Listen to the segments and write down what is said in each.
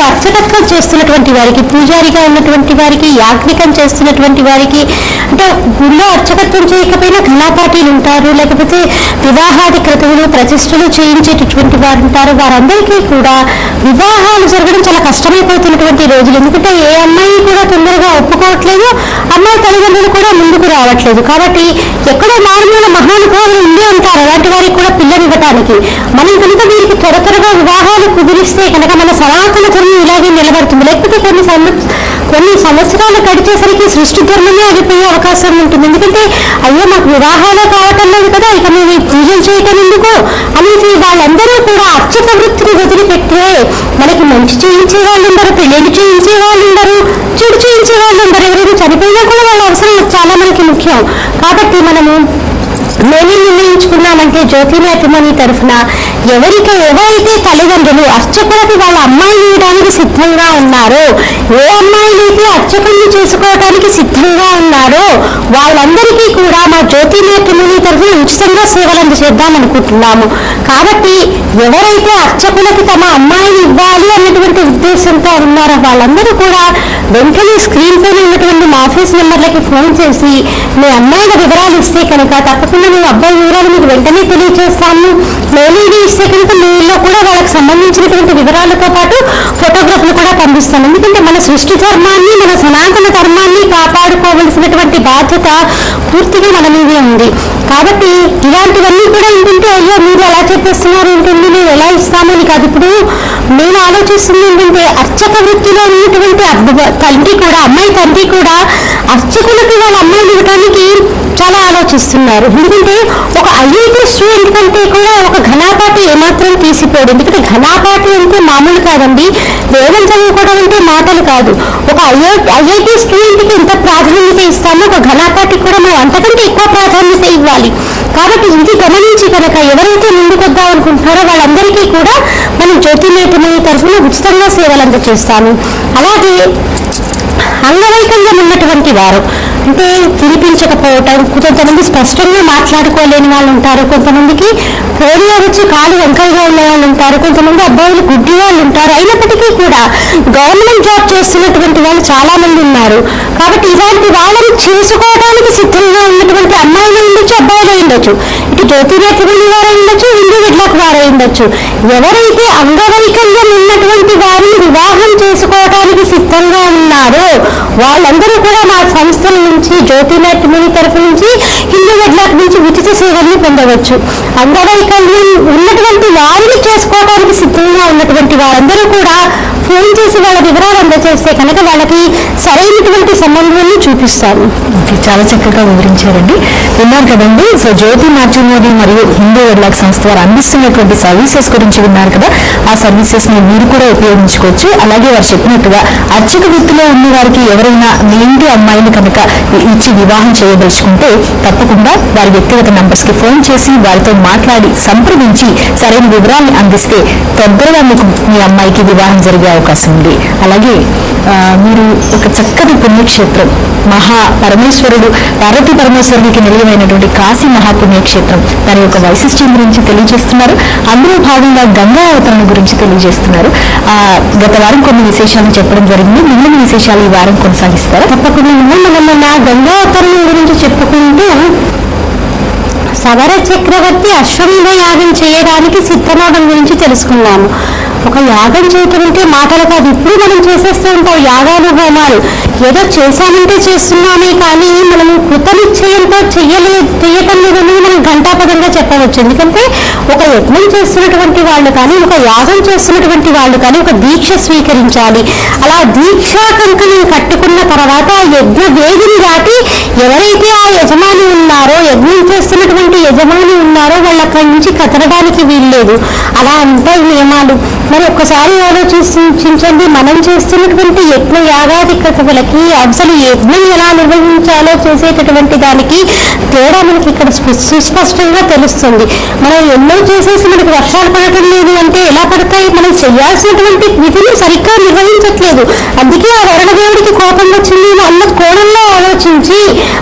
అర్చకత్వం చేస్తున్నటువంటి వారికి, పూజారిగా ఉన్నటువంటి వారికి, యాజ్ఞికం చేస్తున్నటువంటి వారికి, అంటే గుళ్ళో అర్చకత్వం చేయకపోయినా ఘనాపాఠీలు ఉంటారు, లేకపోతే వివాహాది క్రతువులు ప్రతిష్టలు చేయించేటటువంటి వారు ఉంటారు. వారందరికీ కూడా వివాహాలు జరగడం చాలా కష్టమైపోతున్నటువంటి రోజులు. ఎందుకంటే ఏ అమ్మాయి కూడా తొందరగా ఒప్పుకోవట్లేదు, అమ్మాయి తల్లిదండ్రులు కూడా ముందుకు రావట్లేదు. కాబట్టి ఎక్కడో మారుమూల మహానుభావులు ఉండే ఉంటారు, అలాంటి వారికి కూడా పిల్లలు ఇవ్వటానికి. మనం కనుక వీరికి త్వరగా వివాహాలు కుదిరిస్తే కనుక మన సనాతన ధర్మం ఇలాగే నిలబడుతుంది. లేకపోతే కొన్ని సంవత్సరాలు గడిచేసరికి సృష్టి ధర్మమే ఆగిపోయే అవకాశం ఉంటుంది. ఎందుకంటే అయ్యో మాకు వివాహాలు కావటం లేదు కదా, ఇక మేము పూజలు చేయటం ఎందుకు అనేసి వాళ్ళందరూ కూడా అర్చక వృత్తిని వదిలిపెట్టే మనకి మంచి చేయించే వాళ్ళు ఉండరు, పెళ్ళిళ్ళు చేయించే వాళ్ళు ఉండరు, చెడు చేయించే వాళ్ళు ఉండరు. ఎవరైనా చనిపోయినా కూడా వాళ్ళ అవసరం చాలా మనకి ముఖ్యం. కాబట్టి మనము మేము నిర్ణయించుకున్నామంటే జ్యోతి మ్యాట్రిమోనీ తరఫున ఎవరైతే తల్లిదండ్రులు అర్చకులకి వాళ్ళ అమ్మాయిని ఇవ్వడానికి సిద్ధంగా ఉన్నారో, ఏ అమ్మాయిలైతే అర్చకుల్ని చేసుకోవడానికి సిద్ధంగా ఉన్నారో వాళ్ళందరికీ కూడా మా జ్యోతి మ్యాట్రిమోనీ తరఫున ఉచితంగా సేవలు అందజేద్దాం అనుకుంటున్నాము. కాబట్టి ఎవరైతే అర్చకులకి తమ అమ్మాయిని ఇవ్వాలి అన్నటువంటి ఉద్దేశంతో ఉన్నారో వాళ్ళందరూ కూడా వెంటనే స్క్రీన్ పైన ఉన్నటువంటి మా ఆఫీస్ నెంబర్లకి ఫోన్ చేసి మీ అమ్మాయిల వివరాలు ఇస్తే కనుక తప్పకుండా మేము అబ్బాయి వివరాలు మీకు వెంటనే తెలియజేస్తాము. మెయిల్ ఇస్తే కనుక మెయిల్లో కూడా వాళ్ళకి సంబంధించినటువంటి వివరాలతో పాటు ఫోటోగ్రాఫ్లు కూడా పంపిస్తాను. ఎందుకంటే మన సృష్టి ధర్మాన్ని, మన సనాతన ధర్మాన్ని కాపాడుకోవలసినటువంటి బాధ్యత పూర్తిగా మన మీదే ఉంది. కాబట్టి ఇలాంటివన్నీ కూడా ఏంటంటే అయ్యో మీరు ఎలా చెప్పేస్తున్నారు ఏంటండి, మేము ఎలా ఇస్తామని కాదు. ఇప్పుడు నేను ఆలోచిస్తుంది ఏంటంటే అర్చక వృత్తిలో ఉన్నటువంటి తండ్రి కూడా, అమ్మాయి తండ్రి కూడా అర్చకులకి వాళ్ళ అమ్మాయిలు ఇవ్వడానికి చాలా ఆలోచిస్తున్నారు. ఎందుకంటే ఒక ఐఐటి స్టూడెంట్ కంటే కూడా ఒక ఘనాపాఠి ఏమాత్రం తీసిపోడు. ఎందుకంటే ఘనాపాఠి అంటే మామూలు కాదండి, వేదం చదువుకోవడం అంటే మాటలు కాదు. ఒక ఐఐటి స్టూడెంట్కి ఎంత ప్రాధాన్యత ఇస్తామో ఒక ఘనాపాఠికి కూడా మనం అంతకంటే ఎక్కువ ప్రాధాన్యత ఇవ్వాలి. కాబట్టి ఇది గమనించి కనుక ఎవరైతే ముందుకొద్దాం అనుకుంటున్నారో వాళ్ళందరికీ కూడా మనం జ్యోతి మ్యాట్రిమోనీ తరఫున ఉచితంగా సేవలు అందజేస్తాము. అలాగే అంగవైకల్యం ఉన్నటువంటి వారు, అంటే వినిపించకపోవటం, కొంతమంది స్పష్టంగా మాట్లాడుకోలేని వాళ్ళు ఉంటారు, కొంతమందికి పోలియో వచ్చి కాలు వంకరగా ఉన్న వాళ్ళు ఉంటారు, కొంతమంది అబ్బాయిలు గుడ్డి వాళ్ళు ఉంటారు. అయినప్పటికీ కూడా గవర్నమెంట్ జాబ్ చేస్తున్నటువంటి వాళ్ళు చాలా మంది ఉన్నారు. కాబట్టి ఇలాంటి వాళ్ళని చేసుకోవడానికి సిద్ధంగా ఉన్నటువంటి అమ్మాయిలు ఉండొచ్చు, అబ్బాయిలు ఉండొచ్చు, ఇటు జ్యోతి మ్యాట్రిమోనీ వారై ఉండొచ్చు, హిందూ విడ్లాక్ వారై ఉండొచ్చు. ఎవరైతే అంగవైకల్యం ఉన్నటువంటి వారిని వివాహం చేసుకోవడానికి సిద్ధంగా ఉన్నారో వాళ్ళందరూ కూడా మా సంస్థల నుంచి, జ్యోతి మ్యాట్రిమోనీ తరఫు నుంచి, హిందూ విడ్లాక్ నుంచి ఉచిత సేవల్ని పొందవచ్చు. అంగవైకల్యం ఉన్నటువంటి వారిని చేసుకోవడానికి సిద్ధంగా ఉన్నటువంటి వారందరూ కూడా ఫోన్ చేసి వాళ్ళ వివరాలు అందజేస్తే కనుక వాళ్ళకి సరైనటువంటి సంబంధాన్ని చూపిస్తాను. చాలా చక్కగా వివరించారండి. విన్నారు కదండి. సో జ్యోతి మ్యాట్రిమోనీ మరియు హిందూ విడ్లాక్ సంస్థ వారు అందిస్తున్నటువంటి సర్వీసెస్ గురించి విన్నారు కదా. ఆ సర్వీసెస్ ని మీరు కూడా ఉపయోగించుకోవచ్చు. అలాగే వారు చెప్పినట్టుగా అర్చక వృత్తిలో ఉన్న వారికి ఎవరైనా మీ ఇంటి అమ్మాయిని కనుక ఇచ్చి వివాహం చేయదలుచుకుంటే తప్పకుండా వారి వ్యక్తిగత నంబర్స్ కి ఫోన్ చేసి వారితో మాట్లాడి సంప్రదించి సరైన వివరాలను అందిస్తే తొందరగా మీకు మీ అమ్మాయికి వివాహం జరిగే అవకాశం ఉంది. అలాగే మీరు ఒక చక్కటి పుణ్యక్షేత్రం, పరమేశ్వరుడు పార్వతీ పరమేశ్వరుడికి నిలయమైనటువంటి కాశీ మహాపుణ్యక్షేత్రం దాని యొక్క వైశిష్ట్యం గురించి తెలియజేస్తున్నారు. అందులో భాగంగా గంగా అవతరణ గురించి తెలియజేస్తున్నారు. గత వారం కొన్ని విశేషాలు చెప్పడం జరిగింది. మిగిలిన విశేషాలు ఈ వారం కొనసాగిస్తారు. తప్పకుండా మనం గంగా అవతరణం గురించి చెప్పుకుంటూ సవర చక్రవర్తి అశ్వమేధ యాగం చేయడానికి సిద్ధమవడం గురించి తెలుసుకున్నాము. ఒక యాగం చేయటం అంటే మాటలు కాదు. ఇప్పుడు మనం చేసేస్తూ ఉంటాం యాగాలు, హోమాలు. ఏదో చేశామంటే చేస్తున్నామే కానీ మనము కృతనిశ్చయంతో చేయటం లేదని మనం ఘంటాపదంగా చెప్పవచ్చు. ఎందుకంటే ఒక యజ్ఞం చేస్తున్నటువంటి వాళ్ళు కానీ, ఒక యాగం చేస్తున్నటువంటి వాళ్ళు కానీ ఒక దీక్ష స్వీకరించాలి. అలా దీక్షా కంకణం కట్టుకున్న తర్వాత యజ్ఞ వేదిని దాటి ఎవరైతే ఆ యజమాని ఉన్నారో, యజ్ఞం చేస్తున్నటువంటి యజమాని ఉన్నారో వాళ్ళు అక్కడి నుంచి కదలడానికి వీల్లేదు. అలా ఉంటాయి నియమాలు. మరి ఒక్కసారి ఆలోచించండి, మనం చేస్తున్నటువంటి యజ్ఞ యాగాది క్రతువులకి అసలు యజ్ఞం ఎలా నిర్వహించాలో చేసేటటువంటి దానికి తేడా మనకి ఇక్కడ సుస్పష్టంగా తెలుస్తుంది. మనం ఎన్నో చేసేసి మనకి వర్షాలు పడటం లేదు అంటే ఎలా పడతాయి? మనం చేయాల్సినటువంటి విధిని సరిగ్గా నిర్వహించట్లేదు. అందుకే ఆ వరుణదేవుడికి కోపం వచ్చింది అన్న కోణంలో ఆలోచించి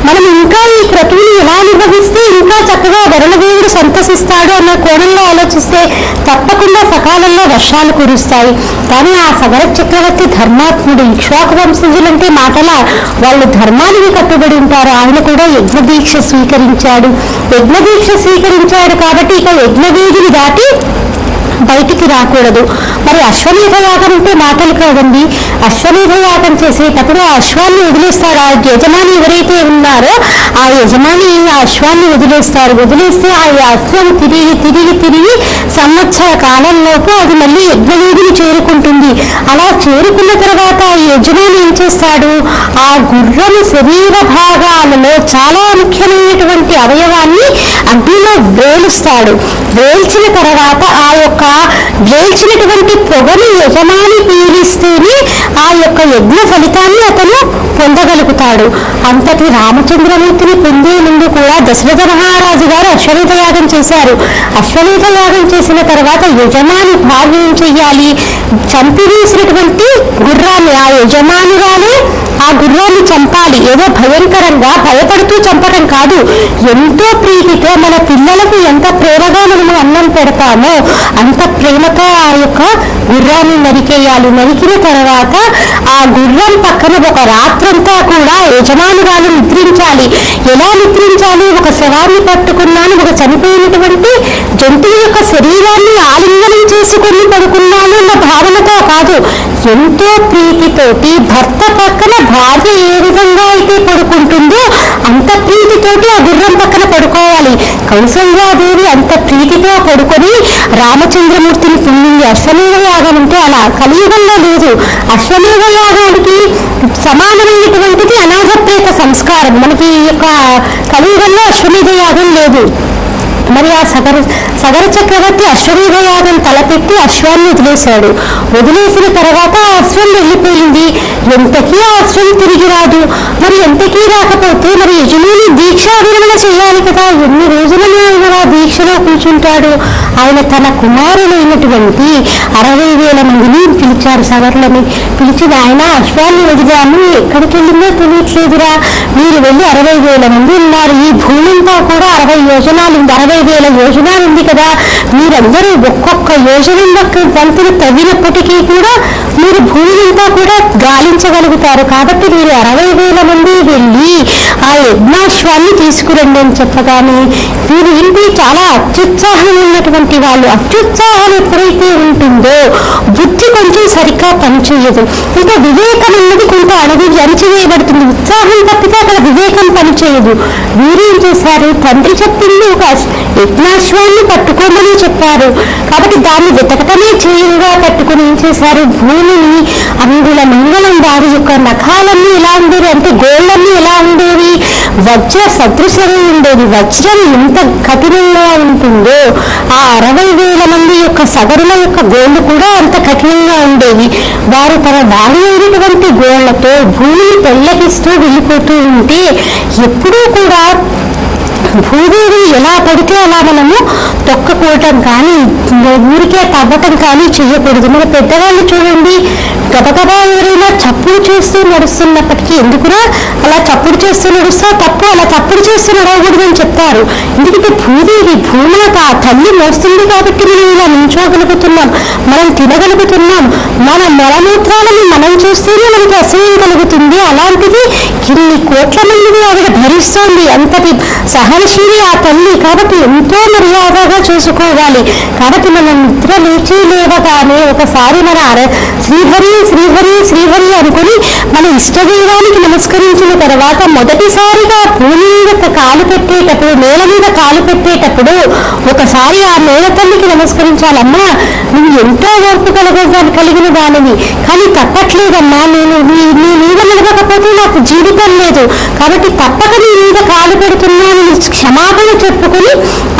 మనం ఇంకా ఈ క్రతువుని ఎలా నిర్వహిస్తే ఇంకా చక్కగా వరుణదేవుడు సంతసిస్తాడు అన్న కోణంలో ఆలోచిస్తే తప్పకుండా సకాలంలో వర్షాలు కురుస్తాయి. కానీ ఆ సగర చక్రవర్తి ధర్మాత్ముడు. ఇక్ష్వాకు వంశజులంటే మాటల వాళ్ళు ధర్మానికి కట్టుబడి ఉంటారు. ఆయన కూడా యజ్ఞదీక్ష స్వీకరించాడు. కాబట్టి ఇక యజ్ఞవేదిని దాటి బయటికి రాకూడదు. మరి అశ్వమేధ యాగం అంటే మాటలు కాదండి. అశ్వమేధ యాగం చేసేటప్పుడు ఆ అశ్వాన్ని వదిలేస్తాడు. ఆ యజమాని ఎవరైతే ఉన్నారో ఆ యజమాని ఆ అశ్వాన్ని వదిలేస్తే ఆ అశ్వం తిరిగి సంవత్సర కాలంలోపు అది మళ్ళీ యజ్ఞవేదిని చేరుకుంటుంది. అలా చేరుకున్న తర్వాత ఆ యజమాని ఏం చేస్తాడు, ఆ గుర్రము శరీర భాగాలలో చాలా ముఖ్యమైనటువంటి అవయవాన్ని అగ్నిలో వేలుస్తాడు. వేల్చిన తర్వాత ఆ యొక్క వేల్చినటువంటి పొగను యజమాని పీలిస్తేనే ఆ యొక్క యజ్ఞ ఫలితాన్ని అతను పొందగలుగుతాడు. అంతటి రామచంద్రమూర్తిని పొందే ముందు కూడా దశరథ మహారాజు గారు అశ్వమేధ యాగం చేశారు. అశ్వమేధ యాగం చేసిన తర్వాత యజమాని భార్య ఏం చెయ్యాలి, చంపివేసినటువంటి గుర్రాన్ని ఆ యజమానురాలే ఆ గుర్రాన్ని చంపాలి. ఏదో భయంకరంగా భయపడుతూ చంపడం కాదు, ఎంతో ప్రీతితో మన పిల్లలకు ఎంత ప్రేమగా మనము అన్నం పెడతామో అంత ప్రేమతో ఆ యొక్క గుర్రాన్ని నరికేయాలి. నరికిన తర్వాత ఆ గుర్రం పక్కన ఒక రాత్రంతా కూడా యజమానురాలు నిద్రించాలి. ఎలా నిద్రించాలి, ఒక శవాన్ని పట్టుకున్నాను, ఒక చనిపోయినటువంటి జంతువు యొక్క శరీరాన్ని ఆలింగనం చేసుకుని పడుకున్నాను అన్న భావనతో కాదు, ఎంతో ప్రీతితోటి భర్త పక్కన భార్య ఏ విధంగా అయితే పడుకుంటుందో అంత ప్రీతితోటి ఆ గుర్రం పక్కన పడుకోవాలి. కౌసల్యాదేవి అంత ప్రీతితో పడుకొని రామచంద్రమూర్తిని పొందింది. అశ్వమేధ యాగం అంటే అలా కలియుగంలో లేదు. అశ్వమేధ యాగానికి సమానమైనటువంటిది అనాథప్రేత సంస్కారం. మనకి ఈ యొక్క కలియుగంలో అశ్వమేధ యాగం లేదు. మరి ఆ సగర చక్రవర్తి అశ్వమేధ యాగం తలపెట్టి అశ్వాన్ని వదిలేశాడు. వదిలేసిన తర్వాత ఆ అశ్వం వెళ్ళిపోయింది. ఎంతకీ ఆ అశ్వం తిరిగి రాదు. మరి ఎంతకీ రాకపోతే మరి యజమాని దీక్షా విరమణ చేయాలి కదా. ఎన్ని రోజులను ఆయన ఆ దీక్షలో కూర్చుంటాడు. ఆయన తన కుమారులైనటువంటి 60,000 మందిని పిలిచారు. సగర్లని పిలిచి, ఆయన అశ్వాన్ని వదిలాము, ఎక్కడికి వెళ్ళిందో తెలియట్లేదురా, మీరు వెళ్ళి 60,000 మంది ఉన్నారు, ఈ భూమి అంతా కూడా 60 యోజనాలు ఉంది, 60,000 యోజనాలు ఉంది కదా, మీరందరూ ఒక్కొక్క యోజన వంతులు తవ్వినప్పటికీ కూడా మీరు భూమి అంతా కూడా గాలించగలుగుతారు. కాబట్టి మీరు 60,000 మంది వెళ్ళి ఆ యజ్ఞాశ్వాన్ని తీసుకురండి అని చెప్పగానే వీరు ఇంటి చాలా అత్యుత్సాహం ఉన్నటువంటి వాళ్ళు. అత్యుత్సాహం ఎప్పుడైతే ఉంటుందో బుద్ధి కొంచెం సరిగ్గా పనిచేయదు. ఇంకా వివేకం అన్నది కొంత అణచివేయబడుతుంది. ఉత్సాహం తప్పితే అక్కడ వివేకం పనిచేయదు. వీరేం చేశారు, తండ్రి చెప్పింది ఒక యజ్ఞాశ్వాన్ని పట్టుకోమని చెప్పారు కాబట్టి దాన్ని వెతకటమే చేయుగా పట్టుకుని ఏం చేశారు, భూమిని అంగుళ మంగళం వారి యొక్క నఖాలన్నీ ఎలా ఉండేవి అంటే గోళ్ళన్నీ ఎలా ఉండేవి, వజ్ర సదృశంగా ఉండేది. వజ్రం ఎంత కఠినంగా ఉంటుందో ఆ 60,000 మంది యొక్క సగరుల యొక్క గోళ్ళు కూడా అంత కఠినంగా ఉండేవి. వారు తన వాడి అయినటువంటి గోళ్లతో భూమిని పెళ్ళగిస్తూ వెళ్ళిపోతూ ఉంటే ఎప్పుడూ కూడా భూదేవి ఎలా పడితే అలా మనము తొక్కకోవటం కానీ ఊరికే తవ్వటం కానీ చేయకూడదు. మన పెద్దవాళ్ళు చూడండి, గబగబా ఎవరైనా చప్పుడు చేస్తూ నడుస్తున్నప్పటికీ ఎందుకురా అలా చప్పుడు చేస్తూ నడుస్తా, తప్పు, అలా చప్పుడు చేస్తూ నడవకూడదు అని చెప్తారు. ఎందుకంటే భూదేవి భూమాత ఆ తల్లి మోస్తుంది కాబట్టి మనం ఇలా నించోగలుగుతున్నాం, మనం తినగలుగుతున్నాం, మన మలమూత్రాలను మనం చూస్తేనే మనకి అసహ్యం కలుగుతుంది. అలాంటిది ఇన్ని కోట్ల మందిని ఆవిడ భరిస్తోంది. అంతటి సహనశీలి ఆ తల్లి కాబట్టి ఎంతో మర్యాదగా చూసుకోవాలి. కాబట్టి మనం నిద్ర లేచి లేవగానే ఒకసారి మన శ్రీహరి శ్రీహరి శ్రీహరి అనుకుని మన ఇష్టదైవానికి నమస్కరించిన తర్వాత మొదటిసారిగా భూమి మీద కాలు పెట్టేటప్పుడు, నేల మీద కాలు పెట్టేటప్పుడు ఒకసారి ఆ నేల తల్లికి నమస్కరించాలమ్మా, నువ్వు ఎంతో ఓర్పు కలిగిన దానిని, కానీ తప్పట్లేదమ్మా, నేను నీ మీద నడవకపోతే నాకు జీవితం లేదు, కాబట్టి తప్పక నీ మీద కాలు పెడుతున్నాను క్షమాపణ చెప్పుకొని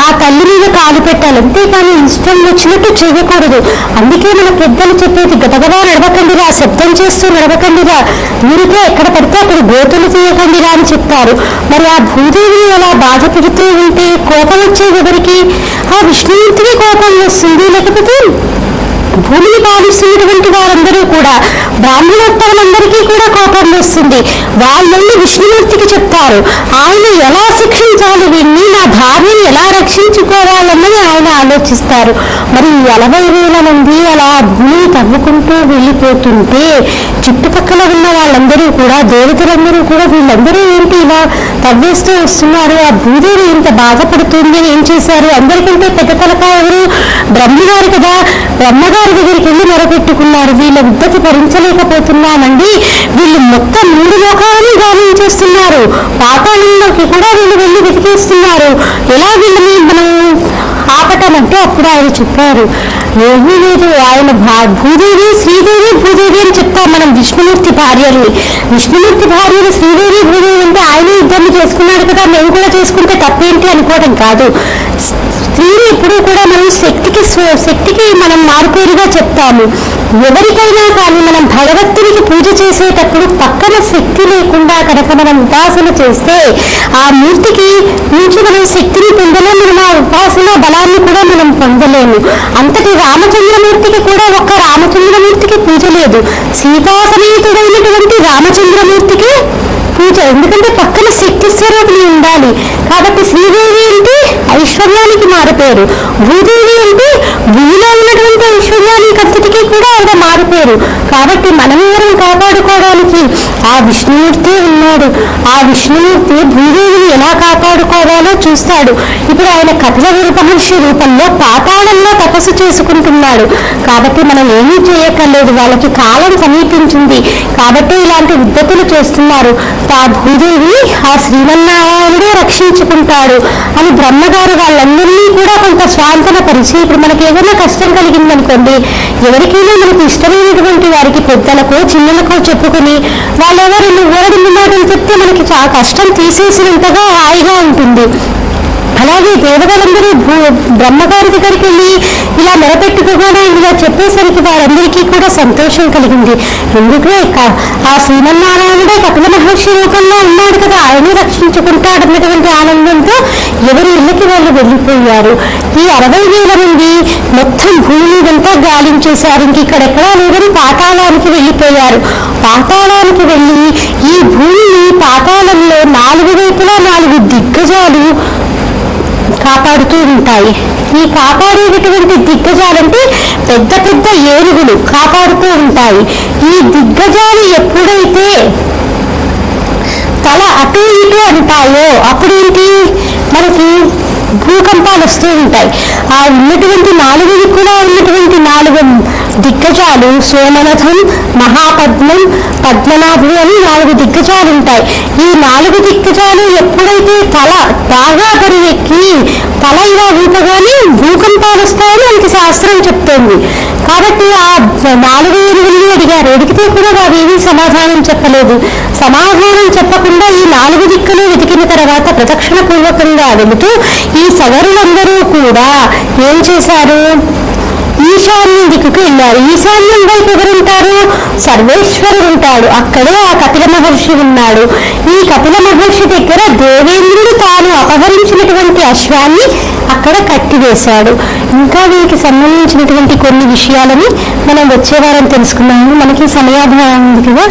ఆ తల్లి మీద కాలు పెట్టాలి. అంతేకాని ఇష్టం వచ్చినట్టు చేయకూడదు. అందుకే మన పెద్దలు చెప్పేది గబగబా నడవకండిరా, శబ్దం చేస్తూ నడవకండిరా, ఊరికే ఎక్కడ పడితే అక్కడ గోతులు తీయకండిరా అని చెప్తారు. మరి ఆ భూదేవిని అలా బాధ పెడుతూ ఉంటే కోపం వచ్చేది ఎవరికి? ఆ విష్ణుమూర్తికి కోపం వస్తుంది, లేకపోతే భూమిని పాలిస్తున్నటువంటి వారందరూ కూడా బ్రాహ్మణోత్తములందరికీ కూడా కోపం వస్తుంది. వాళ్ళని విష్ణుమూర్తికి చెప్తారు. ఆయన ఎలా శిక్షించాలి, వీడిని నా భార్యని ఎలా రక్షించుకోవాలన్నది ఆయన ఆలోచిస్తారు. మరి 40,000 మంది అలా భూమిని తవ్వుకుంటూ వెళ్ళిపోతుంటే చుట్టుపక్కల ఉన్న వాళ్ళందరూ కూడా, దేవతలందరూ కూడా, వీళ్ళందరూ ఏంటి ఇలా తవ్వేస్తూ వస్తున్నారు, ఆ భూదేవి ఇంత బాధపడుతుంది అని ఏం చేశారు? అందరికంటే పెద్ద తలకాయ ఎవరు? బ్రహ్మగారు కదా. బ్రహ్మగారి దగ్గరికి వెళ్ళి మొరపెట్టుకున్నారు. వీళ్ళ ఉద్ధతి భరించలేకపోతున్నామండి, వీళ్ళు మొత్తం 3 లోకాలని గాలించేస్తున్నారు, పాతాళంలోకి కూడా వీళ్ళు వెళ్ళి వెతికేస్తున్నారు, ఎలా వీళ్ళని మనం ఆపటమంటే అప్పుడు ఆయన చెప్పారు, ఏమీ లేదు, ఆయన భూదేవి, శ్రీదేవి, భూదేవి అని చెప్తాం మనం విష్ణుమూర్తి భార్యని. విష్ణుమూర్తి భార్యలు శ్రీదేవి, భూదేవి అంటే ఆయన ఇద్దరిని చేసుకున్నాడు కదా, మేము కూడా చేసుకుంటే తప్పేంటి అనుకోవడం కాదు. స్త్రీని ఎప్పుడూ కూడా మనం శక్తికి మనం మారుపేరుగా చెప్తాము. ఎవరికైనా కానీ మనం భగవంతునికి పూజ చేసేటప్పుడు పక్కన శక్తి లేకుండా కనుక మనం ఉపాసన చేస్తే ఆ మూర్తికి నుంచి మనం శక్తిని పొందలేము, మనం ఆ ఉపాసన బలాన్ని కూడా మనం పొందలేము. అంతటి రామచంద్రమూర్తికి కూడా ఒక్క రామచంద్రమూర్తికి పూజ లేదు, సీతా సమేతుడైనటువంటి రామచంద్రమూర్తికి పూజ. ఎందుకంటే పక్కన శక్తి స్వరూపిణి ఉండాలి. కాబట్టి శ్రీదేవి అంటే ఐశ్వర్యానికి మారుపేరు, భూదేవి అంటే భూమిలో ఉన్నటువంటి ఐశ్వర్యానికి అంతటికీ కూడా ఆవిడ మారుపేరు. కాబట్టి మనమెవరం కాపాడుకోవడానికి ఆ విష్ణుమూర్తి ఉన్నాడు. ఆ విష్ణుమూర్తి భూదేవిని ఎలా కాపాడుకోవాలో చూస్తాడు. ఇప్పుడు ఆయన కపిల మహర్షి రూపంలో పాతాళంలో తపస్సు చేసుకుంటున్నాడు. కాబట్టి మనం ఏమీ చేయక్కర్లేదు, వాళ్ళకి కాలం సమీపించింది కాబట్టి ఇలాంటి ఉద్ధతులు చేస్తున్నారు. ఆ భూదేవి ఆ శ్రీమన్నారాయణుడే రక్షించుకుంటాడు అని బ్రహ్మగారు వాళ్ళందరినీ కూడా కొంత స్వాంతన పరిచి, ఇప్పుడు మనకి ఏదైనా కష్టం కలిగిందనుకోండి, ఎవరికైనా మనకు ఇష్టమైనటువంటి వారికి, పెద్దలకో చిన్నలకో చెప్పుకుని వాళ్ళెవరు ఓడి మాటలు చెప్తే మనకి చాలా కష్టం తీసేసినంతగా హాయిగా ఉంటుంది. అలాగే దేవతలందరూ బ్రహ్మగారి దగ్గరికి వెళ్ళి ఇలా మొరపెట్టుకోగానే ఇలా చెప్పేసరికి వారందరికీ కూడా సంతోషం కలిగింది. ఎందుకంటే ఆ శ్రీమన్నారాయణుడే కపిల మహర్షి రూపంలో ఉన్నాడు కదా, ఆయనే రక్షించుకుంటాడన్నటువంటి ఆనందంతో ఎవరి ఇళ్ళకి వాళ్ళు వెళ్ళిపోయారు. ఈ 60,000 మంది మొత్తం భూమి అంతా గాలించేశారు. ఇంక ఇక్కడెక్కడా లేదని పాతాళానికి వెళ్ళిపోయారు. పాతాళానికి వెళ్ళి ఈ భూమిని పాతాళంలో 4 వైపులా 4 దిగ్గజాలు కాపాడుతూ ఉంటాయి. ఈ కాపాడేటటువంటి దిగ్గజాలంటే పెద్ద పెద్ద ఏనుగులు కాపాడుతూ ఉంటాయి. ఈ దిగ్గజాలు ఎప్పుడైతే తల అటు ఇటు అంటాయో అప్పుడేంటి మనకి భూకంపాలు వస్తూ ఉంటాయి. ఆ ఉన్నటువంటి 4 దిక్కులా ఉన్నటువంటి 4 దిగ్గజాలు సోమనాథం, మహాపద్మం, పద్మనాభం అని 4 దిగ్గజాలు ఉంటాయి. ఈ 4 దిగ్గజాలు ఎప్పుడైతే తల బాగా బరువెక్కి తల ఇలా ఊపగానే భూకంపాలు వస్తాయని మనకి శాస్త్రం చెప్తోంది. కాబట్టి ఆ 4 ఏనుగుల్ని అడిగారు. అడిగితే కూడా వారేమీ సమాధానం చెప్పలేదు. సమాధానం చెప్పకుండా ఈ 4 దిక్కులు వెతికిన తర్వాత ప్రదక్షిణ పూర్వకంగా వెళుతూ ఈ సగరులందరూ కూడా ఏం చేశారు? ఈశాన్యం దిక్కుకు వెళ్ళారు. ఈశాన్యం వైపు ఎవరుంటారు? సర్వేశ్వరుడు ఉంటాడు. అక్కడే ఆ కపిల మహర్షి ఉన్నాడు. ఈ కపిల మహర్షి దగ్గర దేవేంద్రుడు తాను అపహరించినటువంటి అశ్వాన్ని అక్కడ కట్టివేశాడు. ఇంకా వీటికి సంబంధించినటువంటి కొన్ని విషయాలని మనం వచ్చే వారం తెలుసుకున్నాము. మనకి సమయాభావం ఉంది కదా.